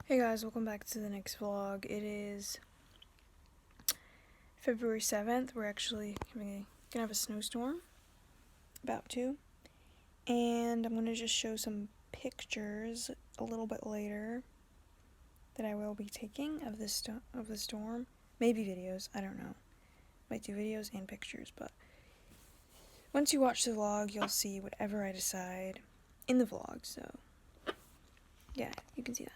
Hey guys, welcome back to the next vlog. It is February 7th. We're actually gonna have a snowstorm, about to, and I'm gonna just show some pictures a little bit later that I will be taking of the storm. Maybe videos, I don't know. Might do videos and pictures, but once you watch the vlog, you'll see whatever I decide in the vlog. So yeah, you can see that.